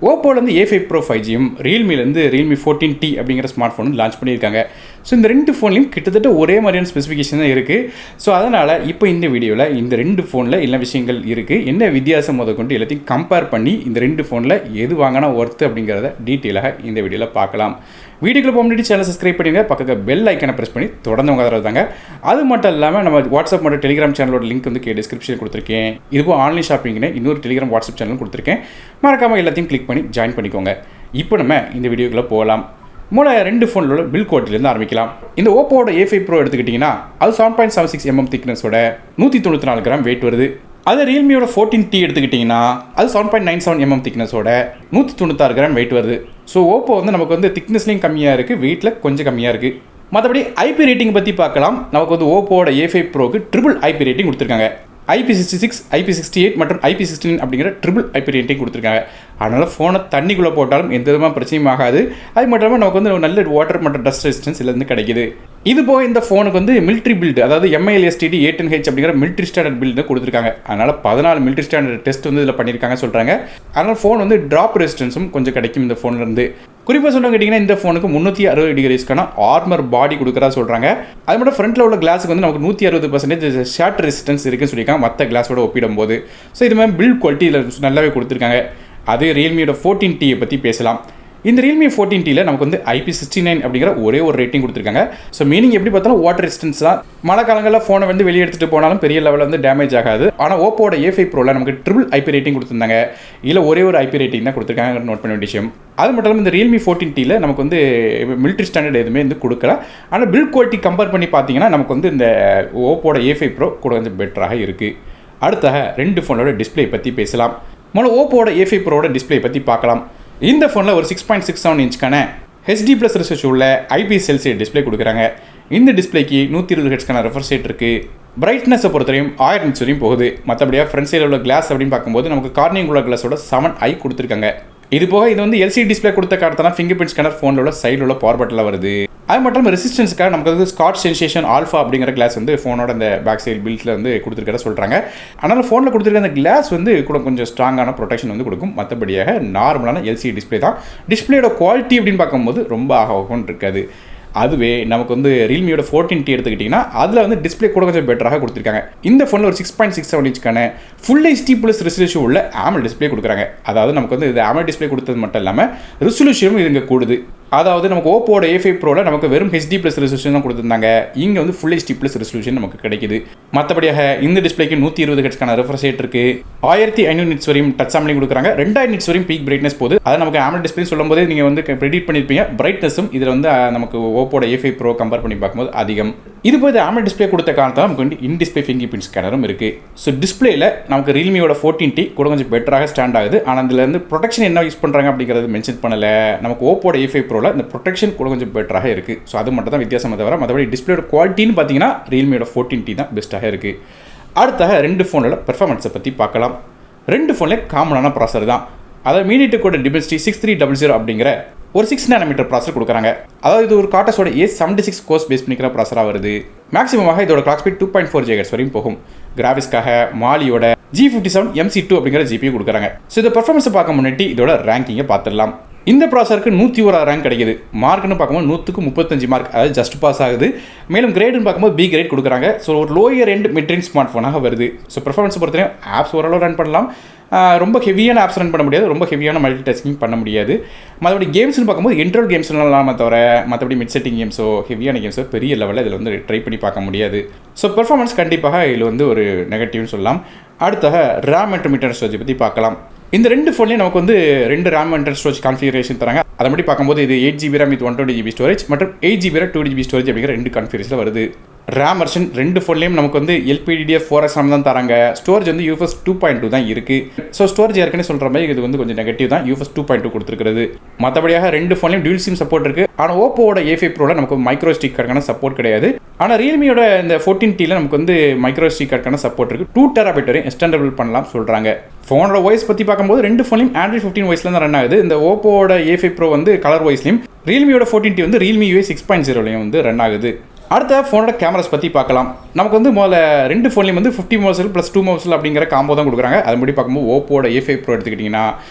ஓப்போலேருந்து A5 Pro 5Gயும் ரியல்மிலேருந்து Realme 14T அப்படிங்கிற smart phone launch பண்ணியிருக்காங்க. So இந்த ரெண்டு ஃபோன்லையும் கிட்டத்தட்ட ஒரே மாதிரியான ஸ்பெசிஃபிகேஷன் தான் இருக்குது. ஸோ அதனால் இப்போ இந்த வீடியோவில் இந்த ரெண்டு ஃபோனில் எல்லா விஷயங்கள் இருக்குது, என்ன வித்தியாசம் கொண்டு எல்லாத்தையும் கம்பேர் பண்ணி இந்த ரெண்டு ஃபோனில் எது வாங்கினா ஒர்த்து அப்படிங்கிறத டீட்டெயிலாக இந்த வீடியோவில் பார்க்கலாம். வீடியோக்குள்ள போக முன்னாடி சேனல் சப்ஸ்கிரைப் பண்ணிடுங்க, பக்கத்தில் பெல் ஐக்கனை ப்ரெஸ் பண்ணி தொடர்ந்து உங்க ஆதரவு தாங்க. அது மட்டும் இல்லாமல் நம்ம வாட்ஸ்அப் மற்றும் டெலிகிராம் சேனலோட லிங்க் வந்து டிஸ்கிரிப்ஷனில் கொடுத்துருக்கேன். இதுபோல் ஆன்லைன் ஷாப்பிங்னு இன்னொரு டெலிகிராம் வாட்ஸ்அப் சேனலும் கொடுத்துருக்கேன். மறக்காமல் எல்லாத்தையும் கிளிக் பண்ணி ஜாயின் பண்ணிக்கோங்க. இப்போ நம்ம இந்த வீடியோக்குள்ளே போகலாம். ரெண்டு ஃபோனோட பில் குவாலிட்டிலேருந்து ஆரம்பிக்கலாம். இந்த ஓப்போட A5 Pro எடுத்துக்கிட்டிங்கன்னா அது 7.76 mm திக்னஸோட 194 கிராம் வெயிட் வருது. அது ரியல்மியோட 14T எடுத்துக்கிட்டிங்கன்னா அது 7.97 mm திக்னஸோட 196 கிராம் வெயிட் வருது. ஸோ ஓப்போ வந்து நமக்கு வந்து திக்னஸ்லையும் கம்மியாக இருக்குது, வெயிட்டில் கொஞ்சம் கம்மியாக இருக்குது. மற்றபடி ஐபி ரேட்டிங் பற்றி பார்க்கலாம். நமக்கு வந்து ஓப்போட A5 Proக்கு ட்ரிபிள் ஐபி ரேட்டிங் கொடுத்துருக்காங்க. IP66, IP68 மற்றும் IP69 அப்படிங்கிற ட்ரிபிள் ஐபி ரேட்டிங் கொடுத்துருக்காங்க. அதனால் ஃபோனை தண்ணிக்குள்ளே போட்டாலும் எந்த விதமான பிரச்சனையும் ஆகாது. அது மட்டும் இல்லாமல் நமக்கு வந்து நல்ல வாட்டர் மற்றும் டஸ்ட் ரெசிஸ்டன்ஸ் இதுலேருந்து கிடைக்குது. இது போக இந்த ஃபோனுக்கு வந்து மிலிட்ரி பில்டு, அதாவது MILSTD A10H அப்படிங்கிற மிலிட்ரி ஸ்டாண்டர்ட் பில்டு கொடுத்துருக்காங்க. அதனால் 14 மிலிட்ரி ஸ்டாண்டர்ட் டெஸ்ட் வந்து இதில் பண்ணியிருக்காங்க சொல்கிறாங்க. அதனால் ஃபோன் வந்து ட்ராப் ரெசிஸ்டன்ஸும் கொஞ்சம் கிடைக்கும் இந்த ஃபோன்லேருந்து. குறிப்பாக சொல்லுங்க கேட்டிங்கன்னா இந்த ஃபோனுக்கு 360 டிகிரிஸ்க்கான ஆர்மர் பாடி கொடுக்குறா சொல்கிறாங்க. அது மட்டும் ஃப்ரண்ட்டில் உள்ள கிளாஸுக்கு வந்து நமக்கு 160% ஷார்ட் ரெசிஸ்டன்ஸ் இருக்குன்னு சொல்லியிருக்காங்க மற்ற கிளாஸோட ஒப்பிடும்போது. ஸோ இது மாதிரி பில்ட் குவாலிட்டி இதில் நல்லாவே கொடுத்துருக்காங்க. அது ரியல்மியோட 14T பற்றி பேசலாம். இந்த ரியல்மி 14Tல நமக்கு வந்து IP69 அப்படிங்கிற ஒரே ஒரு ரேட்டிங் கொடுத்துருக்காங்க. ஸோ மீனிங் எப்படி பார்த்தாலும் வாட்டர் ரெசிஸ்டன்ஸ் தான். மழை காலங்களில் ஃபோனை வந்து வெளியே எடுத்துகிட்டு போனாலும் பெரிய லெவலில் வந்து டேமேஜ் ஆகாது. ஆனால் ஓப்போட A5 Proல நமக்கு ட்ரிபிள் ஐபி ரேட்டிங் கொடுத்துருந்தாங்க. இல்லை ஒரே ஒரு ஐபி ரேட்டிங் தான் கொடுத்துருக்காங்க, நோட் பண்ண வேண்டிய விஷயம். அது மட்டும் இல்லாமல் இந்த ரியல்மி 14Tல நமக்கு வந்து மிலிட்ரி ஸ்டாண்டர்ட் எதுவுமே வந்து கொடுக்கல. ஆனால் பில்ட் குவாலிட்டி கம்பேர் பண்ணி பார்த்தீங்கன்னா நமக்கு வந்து இந்த ஓப்போட A5 Pro கூட கொஞ்சம் பெட்டராக இருக்குது. அடுத்தாக ரெண்டு ஃபோனோட டிஸ்பிளே பற்றி பேசலாம். முதல்ல ஓப்போட A5 Proவோட டிஸ்பிளே பற்றி பார்க்கலாம். இந்த ஃபோனில் ஒரு 6.67 இன்ச்சுக்கான HD+ ரெசல்யூஷன் உள்ள IPS LCD டிஸ்பிளே கொடுக்குறாங்க. இந்த டிஸ்பிளேக்கு 120 ஹெர்ட்ஸ்க்கான ரெஃப்ரெஷ் ரேட் இருக்குது. பிரைட்னஸை பொறுத்தவரையும் 1000 நிட்ஸ் வரையும் போகுது. மற்றபடியாக ஃப்ரண்ட் சைடில் உள்ள கிளாஸ் அப்படின்னு பார்க்கும்போது நமக்கு கார்னிங் உள்ள கிளாஸோட 7i கொடுத்துருக்காங்க. இது போக இது வந்து LCD டிஸ்பிளே கொடுத்த காரணத்தால் ஃபிங்கர் பிரிண்ட் ஸ்கேனர் ஃபோனில் உள்ள சைடில் உள்ள பவர் பட்டனில் வருது. அது மட்டும் இல்லாமல் ரெசிஸ்டன்ஸுக்காக நமக்கு வந்து ஸ்காட் சென்சேஷன் ஆல்ஃபா அப்படிங்கிற கிளாஸ் வந்து ஃபோனோட அந்த பேக் சைடு பில்ட்டில் வந்து கொடுத்துருக்கிறத சொல்கிறாங்க. அதனால் ஃபோனில் கொடுத்துருக்க அந்த கிளாஸ் வந்து கூட கொஞ்சம் ஸ்ட்ராங்கான ப்ரொடெக்ஷன் வந்து கொடுக்கும். மற்றபடியாக நார்மலான LCD டிஸ்பிளே தான். டிஸ்பிளேயோட குவாலிட்டி அப்படின்னு பார்க்கும்போது ரொம்ப ஆகவுன்னு இருக்காது. அதுவே நமக்கு வந்து ரியல்மியோட 14T எடுத்துக்கிட்டிங்கன்னா அதில் வந்து டிஸ்பிளே கூட கொஞ்சம் பெட்டராக கொடுத்துருக்காங்க. இந்த ஃபோனில் ஒரு 6.67 இன்ச்சுக்கான ஃபுல் HD+ ரெசல்யூஷன் உள்ள AMOLED டிஸ்பிளே கொடுக்குறாங்க. அதாவது நமக்கு வந்து இது AMOLED டிஸ்பிளே கொடுத்தது மட்டும் இல்லாமல் ரெசல்யூஷனும் இது இங்கே கூடுது. அதாவது நமக்கு ஓப்போட A5 Proல நமக்கு வெறும் HD+ ரெசல்யூஷன் தான் கொடுத்துருந்தாங்க. இங்கே வந்து ஃபுல் HD+ ரெசல்யூஷன் நமக்கு கிடைக்குது. மற்றபடியாக இந்த டிஸ்பிளேக்கு 120 ஹெர்ட்ஸ்க்கான ரெஃப்ரெஷ் ரேட் இருக்குது. 1500 நிட்ஸ் வரையும் டச் சாம்பிளிங் கொடுக்குறாங்க. 2000 நிட்ஸ் வரையும் பீக் பிரைட்னஸ் போகுது. அதை நமக்கு AMOLED டிஸ்பிளே சொல்லும் போதே நீங்கள் வந்து ப்ரெடிக்ட் பண்ணியிருப்பீங்க. பிரைட்னஸும் இதில் வந்து நமக்கு ஓப்போட A5 Pro கம்பேர் பண்ணி பார்க்கும்போது அதிகம். இது போய் AMOLED டிஸ்பிளே கொடுத்த காரணத்தால் நமக்கு வந்து இன் டிஸ்பிளே ஃபிங்கர் பிரிண்ட் ஸ்கேனரும் இருக்குது. ஸோ டிஸ்பிளேல நமக்கு ரியல்மியோட 14T கூட கொஞ்சம் பெட்டராக ஸ்டாண்ட் ஆகுது. ஆனால் இதில் வந்து ப்ரொடெக்ஷன் என்ன யூஸ் பண்ணுறாங்க அப்படிங்கிறது மென்ஷன் பண்ணலை. நமக்கு ஓப்போட A5 Proல இந்த ப்ரொடெக்ஷன் கூட கொஞ்சம் பெட்டராக இருக்குது. ஸோ அது மட்டும் தான் வித்தியாசம் தவிர மற்றபடி டிஸ்பிளேயோட குவாலிட்டின்னு பார்த்தீங்கன்னா ரியல்மியோட 14T தான் பெஸ்ட்டாக இருக்குது. அடுத்தாக ரெண்டு ஃபோனோட பெர்ஃபார்மன்ஸை பற்றி பார்க்கலாம். ரெண்டு ஃபோன்லேயே காமனான ப்ராசர் தான். அதாவது மீடியாடெக்கோட Dimensity 6300 அப்படிங்கிற ஒரு 6 nm ப்ராசர் கொடுக்குறாங்க. அதாவது இது ஒரு காட்டஸோட A76 கோர்ஸ் பேஸ் பண்ணிக்கிற ப்ராசராக வருது. மேக்ஸிமமாக இதோட கிளாக் ஸ்பீட் 2.4 GHz வரையும் போகும். கிராஃபிக்ஸ்க்காக மாலியோட G57 MC2 அப்படிங்கிற GPU கொடுக்குறாங்க. ஸோ இந்த பெர்ஃபார்மன்ஸை பார்க்க முன்னாடி இதோட ரேங்கிங்கை பார்த்துடலாம். இந்த ப்ராசருக்கு 101 ரேங்க் கிடைக்குது. மார்க்னு பார்க்கும்போது 100க்கு 35 மார்க், அதாவது ஜஸ்ட் பாஸ் ஆகுது. மேலும் கிரேடுன்னு பார்க்கும்போது B கிரேட் கொடுக்குறாங்க. ஸோ ஒரு லோயர் எண்ட் மிட்ரேஞ்ச் ஸ்மார்ட் ஃபோனாக வருது. ஸோ பெர்ஃபார்மன்ஸ் பொறுத்தவரையும் ஆப்ஸ் ஓரளவு ரன் பண்ணலாம். ரொம்ப ஹெவியான ஆப்ஸ் ரன் பண்ண முடியாது, ரொம்ப ஹெவியான மல்டி டாஸ்கிங் பண்ண முடியாது. மற்றபடி கேம்ஸ்னு பார்க்கும்போது இன்ட்ரோல் கேம்ஸ்லாம் இல்லாமல் தவிர மற்றபடி மிட் செட்டிங் கேம்ஸோ ஹெவியான கேம்ஸோ பெரிய லெவலில் இதில் வந்து ட்ரை பண்ணி பார்க்க முடியாது. ஸோ பெர்ஃபார்மன்ஸ் கண்டிப்பாக இதில் வந்து ஒரு நெகட்டிவ்னு சொல்லலாம். அடுத்தாக RAM மற்றும் இன்டர்னல் ஸ்டோரேஜ் பற்றி பார்க்கலாம். இந்த ரெண்டு ஃபோன்லேயும் நமக்கு வந்து 2 RAM இன்டர்னல் ஸ்டோரேஜ் கான்ஃபிகரேஷன் தராங்க. அதை மட்டும் பார்க்கும்போது இது 8GB RAM with 120GB storage மற்றும் 8GB RAM 2GB ஸ்டோரேஜ் அப்படிங்கிற 2 கான்ஃபிகரேஷனில் வருது. RAM வெர்ஷன் ரெண்டு ஃபோன்லேயும் நமக்கு வந்து LPDDR4X RAM தான் தராங்க. ஸ்டோரேஜ் வந்து UFS 2.2 தான் இருக்குது. ஸோ ஸ்டோரேஜ் ஏற்கனவே சொல்கிற மாதிரி இது வந்து கொஞ்சம் நெகட்டிவ் தான், UFS 2.2 கொடுத்துருக்குறது. மற்றபடியாக ரெண்டு ஃபோன்லேயும் டியூல் சிம் சப்போர்ட் இருக்குது. ஆனால் ஓப்போட A5 Proல நமக்கு மைக்ரோ ஸ்டிக் கார்டுக்கான சப்போர்ட் கிடையாது. ஆனால் ரியல்மியோட இந்த 14Tல நமக்கு வந்து மைக்ரோ ஸ்டிக் கார்டுக்கான சப்போர்ட் இருக்குது. 2 TB வரையும் எக்ஸ்டெண்டபிள் பண்ணலாம் சொல்கிறாங்க. ஃபோனோட வாய்ஸ் பற்றி பார்க்கும்போது ரெண்டு ஃபோன்லையும் Android 15 வாய்ஸில் தான் ரன் ஆகுது. இந்த ஓப்போட A5 Pro வந்து கலர் வாய்ஸ்லையும், ரியல்மியோட 14T வந்து ரியல்மி UI 6.0லையும் வந்து ரன் ஆகுது. அடுத்த ஃபோனோட கேமராஸ் பற்றி பார்க்கலாம். நமக்கு வந்து முதல்ல ரெண்டு ஃபோன்லேயும் வந்து 50 மெகாபிக்சல் + 2 மெகாபிக்சல் அப்படிங்கிற காம்போ தான் கொடுக்குறாங்க. அது முடி பார்க்கும்போது ஓப்போட A5 Pro எடுத்துக்கிட்டிங்கன்னா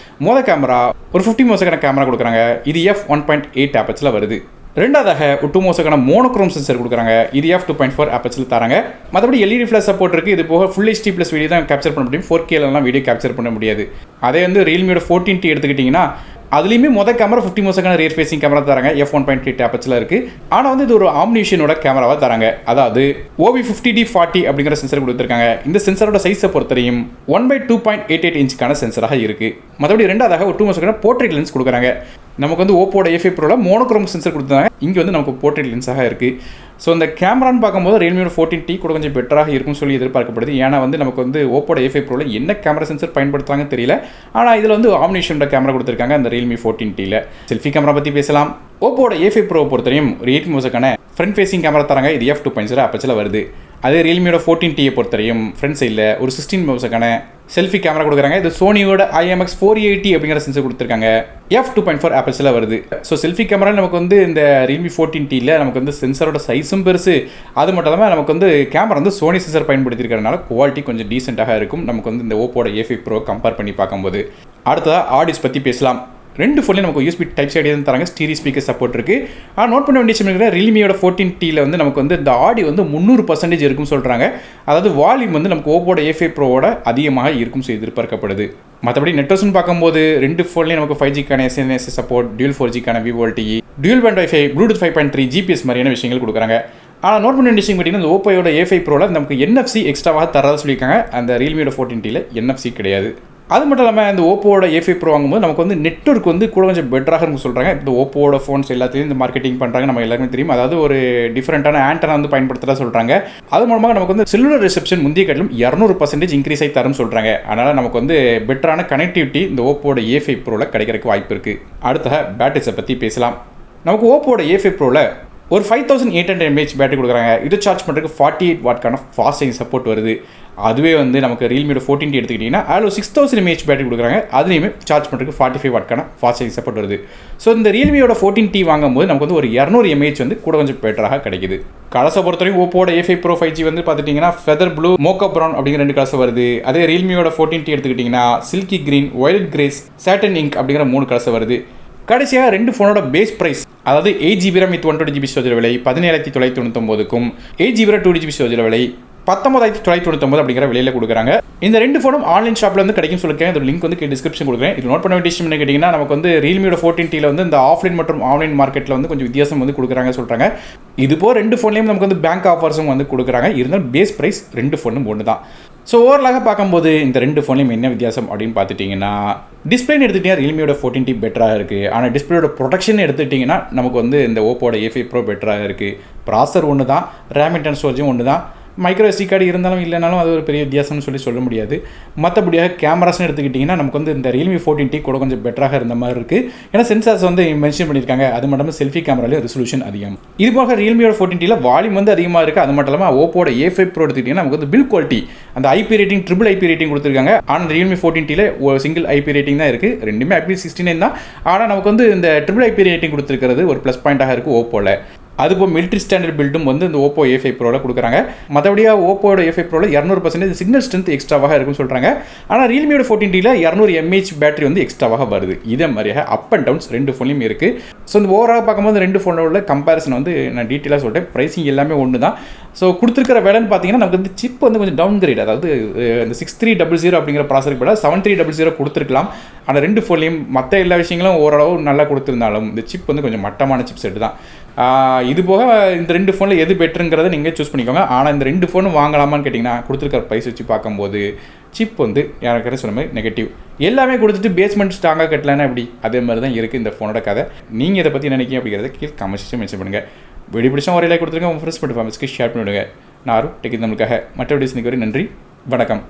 முதல் கேமரா ஒரு 50 மெகாபிக்சல் கேமரா கொடுக்குறாங்க. இது f1.8 ஆப்பர்ச்சரில் வருது. ரெண்டாவதாக 2 மெகாபிக்சல் மோனோக்ரோம் சென்சர் கொடுக்குறாங்க. இது f2.4 ஆப்பர்ச்சரில் தராங்க. மற்றபடி LED ஃப்ளாஷ் சப்போர்ட் இருக்குது. இது போக ஃபுல் HD + வீடியோ தான் கேப்சர் பண்ண முடியும். 4Kலாம் வீடியோ கேப்சர் பண்ண முடியாது. அதே வந்து ரியல்மியோட 14T எடுத்துக்கிட்டிங்கன்னா அதுலேயுமே மொதல் camera 50 megapixel rear facing camera தராங்க. f1.8 ஆப்பர்ச்சரில் இருக்குது. ஆனால் வந்து இது ஒரு ஆம்னிஷனோட கேமராவாக தராங்க. அதாவது OV50D40 அப்படிங்கிற சென்சர் கொடுத்துருக்காங்க. இந்த சென்சரோட சைஸை பொறுத்தவரையும் 1/2.88 இன்ச்சுக்கான சென்சராக இருக்குது. மற்றபடி ரெண்டாவதாக 2 மெகாபிக்சல் போர்ட்ரேட் லென்ஸ் கொடுக்குறாங்க. நமக்கு வந்து ஓப்போட A5 Proல மோனோக்ரோம் சென்சர் கொடுத்தாங்க. இங்கே வந்து நமக்கு போர்ட்ரேட் லென்ஸாக இருக்குது. ஸோ இந்த கேமரான்னு பார்க்கும்போது ரியல்மியோட 14T கூட கொஞ்சம் பெட்டராக இருக்கும்னு சொல்லி எதிர்பார்க்கப்படுது. ஏன்னா வந்து நமக்கு வந்து ஓப்போட A5 Proல என்ன கேமரா சென்சர் பயன்படுத்துறாங்கன்னு தெரியல. ஆனால் இதில் வந்து ஆம்னிஷனோட கேமரா கொடுத்துருக்காங்க அந்த ரியல்மி 14Tல. செல்ஃபி கேமரா பற்றி பேசலாம். ஓப்போட A5 Pro பொறுத்தவரையும் ஒரு 8 மெகாபிக்சலுக்கான ஃப்ரண்ட் ஃபேசிங் கேமரா தராங்க. இது f2.0 ஆப்பர்ச்சரில் வருது. அதே ரியல்மியோட 14T பொறுத்தவரையும் ஃப்ரண்ட் சைடில் ஒரு 16 மெகாபிக்சலுக்கான செல்ஃபி கேமரா கொடுக்குறாங்க. இது சோனியோட IMX480 அப்படிங்கிற சென்சர் கொடுத்துருக்காங்க. f2.4 ஆப்பர்ச்சரில் வருது. ஸோ செல்ஃபி கேமரா நமக்கு வந்து இந்த ரியல்மி 14Tல நமக்கு வந்து சென்சரோட சைஸும் பெருசு. அது மட்டும் இல்லாமல் நமக்கு வந்து கேமரா வந்து சோனி சென்சர் பயன்படுத்தியிருக்கிறதுனால குவாலிட்டி கொஞ்சம் டீசெண்டாக இருக்கும். நமக்கு வந்து இந்த ஓப்போட A5 Pro கம்பேர் பண்ணி பார்க்கும்போது. அடுத்ததாக ஆடியோஸ் பற்றி பேசலாம். ரெண்டு ஃபோன்லேயும் நமக்கு USB Type-C ஆடியோ தான் தராங்க. ஸ்டீரியோ ஸ்பீக்கர் சப்போர்ட் இருக்குது. ஆனால் நோட் பண்ண வேண்டிய விஷயம் ரியல்மியோட 14Tல வந்து நமக்கு வந்து இந்த ஆடியோ வந்து 300% இருக்குன்னு சொல்கிறாங்க. அதாவது வால்யூம் வந்து நமக்கு ஓப்போட A5 Proவோட அதிகமாக இருக்கும் சொல்லி எதிர்பார்க்கப்படுது. மற்றபடி நெட்வொர்க்ஸ்னு பார்க்கும்போது ரெண்டு ஃபோன்லேயும் நமக்கு 5Gக்கான SMS சப்போர்ட், டியூல் 4Gக்கான VoLTE, dual band wifi, bluetooth 5.3, GPS மாதிரியான விஷயங்கள் கொடுக்குறாங்க. ஆனால் நோட் பண்ண வேண்டிய விஷயம் பார்த்தீங்கன்னா இந்த ஓப்போயோட A5 Proல நமக்கு NFC எக்ஸ்ட்ராவாக தரதா சொல்லியிருக்காங்க. அந்த ரியல்மியோட 14Tல NFC கிடையாது. அது மட்டும் இல்லாமல் இந்த ஓப்போட A5 Pro வாங்கும்போது நமக்கு வந்து நெட்வொர்க் வந்து கூட கொஞ்சம் பெட்டராக இருக்கும் சொல்கிறாங்க. இந்த ஓப்போட ஃபோன்ஸ் எல்லாத்தையும் இந்த மார்க்கெட்டிங் பண்ணுறாங்க, நம்ம எல்லாருமே தெரியும். அதாவது ஒரு டிஃப்ரெண்ட்டான ஆண்டனா வந்து பயன்படுத்துகிறதா சொல்கிறாங்க. அது மூலமாக நமக்கு வந்து செல்லுலர் ரிசெப்ஷன் முந்தைய காட்டிலும் 200% இன்க்ரீஸ் ஆகி தரும் சொல்கிறாங்க. அதனால் நமக்கு வந்து பெட்டரான கனெக்டிவிட்டி இந்த ஓப்போட A5 Proல கிடைக்கிறதுக்கு வாய்ப்பு இருக்குது. அடுத்த பேட்டரிஸை பற்றி பேசலாம். நமக்கு ஓப்போட A5 Proல ஒரு 5800 mAh பேட்டரி கொடுக்குறாங்க. இது சார்ஜ் பண்ணுறதுக்கு 48 வாட்க்கான ஃபாஸ்ட் சார்ஜிங் சப்போர்ட் வருது. அதுவே வந்து நமக்கு ரியல்மியோட 14T எடுத்துக்கிட்டிங்கன்னா அதில் ஒரு 6000 mAh பேட்டரி கொடுக்குறாங்க. அதுலேயுமே சார்ஜ் பண்ணுறதுக்கு 45 வாட்க்கான ஃபாஸ்ட் சார்ஜிங் சப்போர்ட் வருது. ஸோ இந்த ரியல்மியோட 14T வாங்கும்போது நமக்கு வந்து ஒரு 200 mAh வந்து கூட கொஞ்சம் பெட்டராக கிடைக்குது. கலர்ஸை பொறுத்தவரைக்கும் ஓப்போட A5 Pro 5G வந்து பார்த்துட்டிங்கன்னா ஃபெதர் ப்ளூ, மோக்கா ப்ரௌன் அப்படிங்கிற 2 கலர்ஸ் வருது. அதே ரியல்மியோட 14T எடுத்துக்கிட்டிங்கன்னா silky green, violet grace, satin ink அப்படிங்கிற 3 கலர்ஸ் வருது. கடைசியாக ரெண்டு ஃபோனோட பேஸ் ப்ரைஸ், அதாவது 8GB RAM with 128GB storage விலை 17999க்கும் 8GB RAM 2GB ஸ்டோரேஜ் விலை 19999 அப்படிங்கிற விலையில் கொடுக்குறாங்க. இந்த ரெண்டு ஃபோனும் ஆன்லைன் ஷாப்பில் வந்து கிடைக்கும் சொல்லியிருக்கேன். இதோட லிங்க் வந்து டிஸ்கிரிப்ஷன் கொடுக்குறேன். இது நோட் பண்ண வேண்டிய விஷயம் என்ன கேட்டிங்கன்னா நமக்கு வந்து ரியல்மியோட 14Tல வந்து இந்த ஆஃப்லைன் மற்றும் ஆன்லைன் மார்க்கெட்டில் வந்து கொஞ்சம் வித்தியாசம் வந்து கொடுக்குறாங்க சொல்கிறாங்க. இது போக ரெண்டு ஃபோன்லேயும் நமக்கு வந்து பேங்க் ஆஃபர்ஸும் வந்து கொடுக்குறாங்க. இருந்தாலும் பேஸ் ப்ரைஸ் ரெண்டு ஃபோனும் ஒன்று தான். ஸோ ஓவரலாக பார்க்கும்போது இந்த ரெண்டு ஃபோன்லையும் என்ன வித்தியாசம் அப்படின்னு பார்த்துட்டிங்கன்னா டிஸ்பிளேன்னு எடுத்துகிட்டிங்கன்னா ரியல்மியோட 14T பெட்டராக இருக்குது. ஆனால் டிஸ்பிளேயோட ப்ரொடக்ஷன் எடுத்துக்கிட்டிங்கன்னா நமக்கு வந்து இந்த ஓப்போட A5 Pro பெட்டராக இருக்குது. ப்ராசர் ஒன்று தான், ரேம் இன்டர்னல் ஸ்டோரேஜும் ஒன்று தான். மைக்ரோ SD கார்டு இருந்தாலும் இல்லைனாலும் அது ஒரு பெரிய வித்தியாசம்னு சொல்ல முடியாது. மற்றபடியாக கேமராஸ்னு எடுத்துக்கிட்டிங்கன்னா நமக்கு வந்து இந்த ரியல்மி 14T கூட கொஞ்சம் பெட்டராக இருந்த மாதிரி இருக்குது. ஏன்னா சென்சார்ஸ் வந்து மென்ஷன் பண்ணியிருக்காங்க. அது மட்டும் இல்லாமல் செல்ஃபி கேமராலேயும் ரெசல்யூஷன் அதிகம். இது போக ரியல்மியோட 14Tல வால்யூம் வந்து அதிகமாக இருக்குது. அது மட்டும் இல்லாமல் ஓப்போட A5 Pro எடுத்துக்கிட்டிங்கன்னா நமக்கு வந்து பில் குவாலிட்டி அந்த IP rating triple IP rating கொடுத்துருக்காங்க. ஆனால் ரியல்மி 14Tல ஒரு சிங்கிள் IP ரேட்டிங் தான் இருக்குது. ரெண்டுமே IP69 தான். ஆனால் நமக்கு வந்து இந்த ட்ரிபிள் IP ரேட்டிங் கொடுத்துருக்கிறது ஒரு ப்ளஸ் பாயிண்ட்டாக இருக்குது ஓப்போவில். அதுபோல் மிலிட்ரி ஸ்டாண்டர்ட் பில்டும் வந்து இந்த ஓப்போ A5 Proல கொடுக்குறாங்க. மற்றபடியாக ஓப்போட A5 Proல 200% சிக்னல் ஸ்ட்ரென்த் எக்ஸ்ட்ராவாக இருக்குன்னு சொல்கிறாங்க. ஆனால் ரியல்மியோட 14Tல 200 mAh பேட்டரி வந்து எக்ஸ்ட்ராவாக வருது. இதே மாதிரியாக அப் அண்ட் டவுன்ஸ் ரெண்டு ஃபோன்லையும் இருக்குது. ஸோ இந்த ஓவராக பார்க்கும்போது ரெண்டு ஃபோனோட கம்பேரிசன் வந்து நான் டீட்டெயிலாக சொல்லிட்டேன். ப்ரைஸிங் எல்லாமே ஒன்று தான். ஸோ கொடுத்துருக்கிற வேலைன்னு பார்த்தீங்கன்னா நமக்கு வந்து சிப் வந்து கொஞ்சம் டவுன் கிரேட், அதாவது இந்த 6300 அப்படிங்கிற ப்ராசருக்கு கூட 7300 கொடுத்துருக்கலாம். ஆனால் ரெண்டு ஃபோன்லையும் மற்ற எல்லா விஷயங்களும் ஓரளவு நல்லா கொடுத்துருந்தாலும் இந்த சிப் வந்து கொஞ்சம் மட்டமான சிப் செட்டு தான். இது போக இந்த ரெண்டு ஃபோனில் எது பெட்டருங்கிறத நீங்கள் சூஸ் பண்ணிக்கோங்க. ஆனால் இந்த ரெண்டு ஃபோனும் வாங்கலாமான்னு கேட்டிங்கன்னா கொடுத்துருக்கிற ப்ரைஸ் வச்சு பார்க்கும்போது சிப் வந்து யாருக்கிட்ட சொன்ன மாதிரி நெகட்டிவ். எல்லாமே கொடுத்துட்டு பேஸ்மெண்ட் ஸ்ட்ராங்காக கட்டலன்னா எப்படி, அதே மாதிரி தான் இருக்குது இந்த ஃபோனோட கதை. நீங்கள் இதை பற்றி நினைக்கிங்க அப்படிங்கிறத கீழே கமெண்ட் செக்ஷன் மென்ஷன் பண்ணுங்கள். வீடியோ பிடிச்சா ஒரு லைக் கொடுத்துருங்க. உங்கள் ஃப்ரெண்ட்ஸ் மற்றும் ஃபேமிலிஸ்க்கு ஷேர் பண்ணிவிடுங்க. நான் டெக் தமிழுக்காக மற்ற வீடியோஸ் வரை நன்றி, வணக்கம்.